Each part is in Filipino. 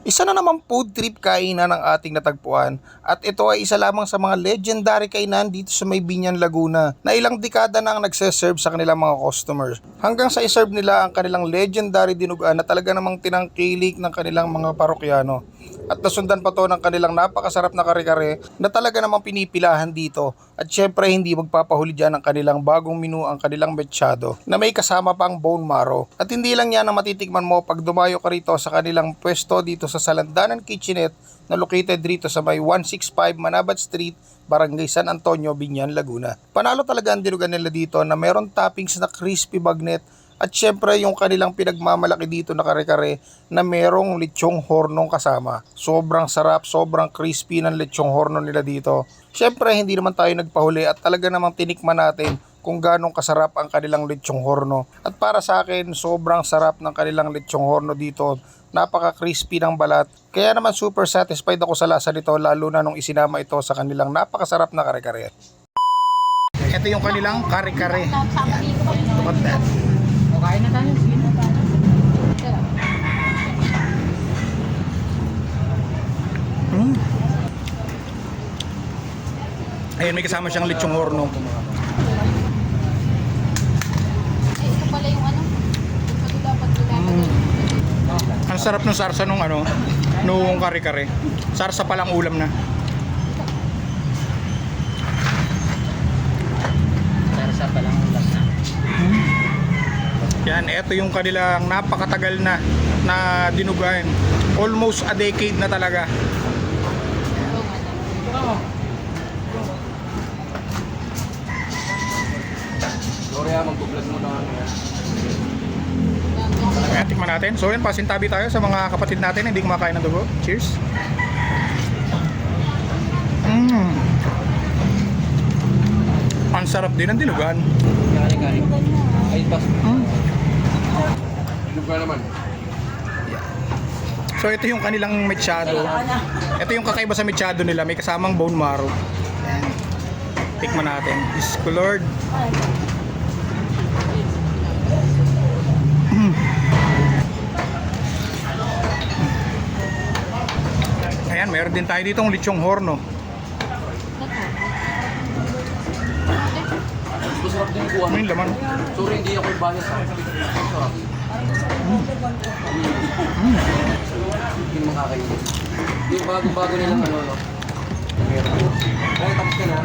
Isa na naman food trip kainan ang ating natagpuan at ito ay isa lamang sa mga legendary kainan dito sa may Binyan, Laguna na ilang dekada na ang nagseserve sa kanilang mga customers. Hanggang sa iserve nila ang kanilang legendary dinuguan na talaga namang tinangkilik ng kanilang mga parokyano. At nasundan pa to ng kanilang napakasarap na kare-kare na talaga namang pinipilahan dito. At syempre hindi magpapahuli dyan ang kanilang bagong menu, ang kanilang mechado na may kasama pang bone marrow. At hindi lang yan ang matitikman mo pag dumayo ka rito sa kanilang pwesto dito sa Salandanan Kitchenette na located rito sa may 165 Manabat Street, Barangay San Antonio, Binyan, Laguna. Panalo talaga ang dinugan nila dito na meron toppings na crispy bagnet. At syempre yung kanilang pinagmamalaki dito na kare-kare na merong lechong hornong kasama. Sobrang sarap, sobrang crispy ng lechong horno nila dito. Syempre hindi naman tayo nagpahuli at talaga namang tinikman natin kung ganong kasarap ang kanilang lechong horno. At para sa akin, sobrang sarap ng kanilang lechong horno dito. Napaka-crispy ng balat. Kaya naman super satisfied ako sa lasa nito lalo na nung isinama ito sa kanilang napakasarap na kare-kare. Ito yung kanilang kare-kare. Look at that. Kain na tayo. Sige na tayo. Ayun, may kasama siyang lechong horno. Ito pala yung ano. Ito dapat ginagawa. Ang sarap ng sarsa nung nung kare-kare. Sarsa pa lang ulam na. Sarsa pa lang ulam na. Yan, ito yung kanilang napakatagal na dinugain. Almost a decade na talaga. Gloria, mag-vlog mo na kami. Ayan, tikman natin. So yan, pasintabi tayo sa mga kapatid natin na hindi kumakain ng dugo. Cheers! Ang sarap din ng dinugan. Kani. Ay, pas. Dinuga naman. So ito yung kanilang mechado. Ito yung kakaiba sa mechado nila. May kasamang bone marrow. Ayan. Tikman natin. Diyos ko Lord. Ayan, meron din tayo ditong lechong horno. Masarap din kuha. Ano yung laman? Sorry, hindi ako bias ha. Sarap. Hindi makakainin. Yung bago-bago nilang ano, no? Ay, tapos ka na.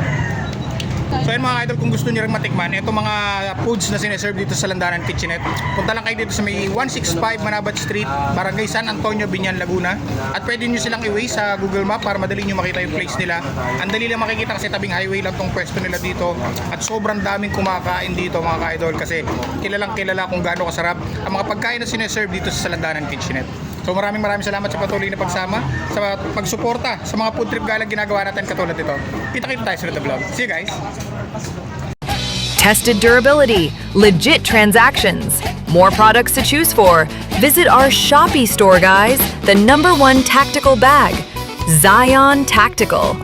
So yun mga idol, kung gusto niyo rin matikman itong mga foods na sineserve dito sa Landanan Kitchenette, punta lang kayo dito sa may 165 Manabat Street, Barangay San Antonio, Binyan, Laguna. At pwede nyo silang i-way sa Google Map para madali nyo makita yung place nila. Ang dali lang makikita kasi tabing highway lang tong pwesto nila dito. At sobrang daming kumakain dito mga ka-idol kasi kilalang kilala kung gaano kasarap ang mga pagkain na sineserve dito sa Landanan Kitchenette. So maraming salamat sa patuloy na pagsama, sa pagsuporta sa mga food trip galang ginagawa natin katulad ito. Kita-kita tayo sa vlog. See you guys! Tested durability, legit transactions, more products to choose for. Visit our Shopee store, guys. The #1 tactical bag, Zion Tactical.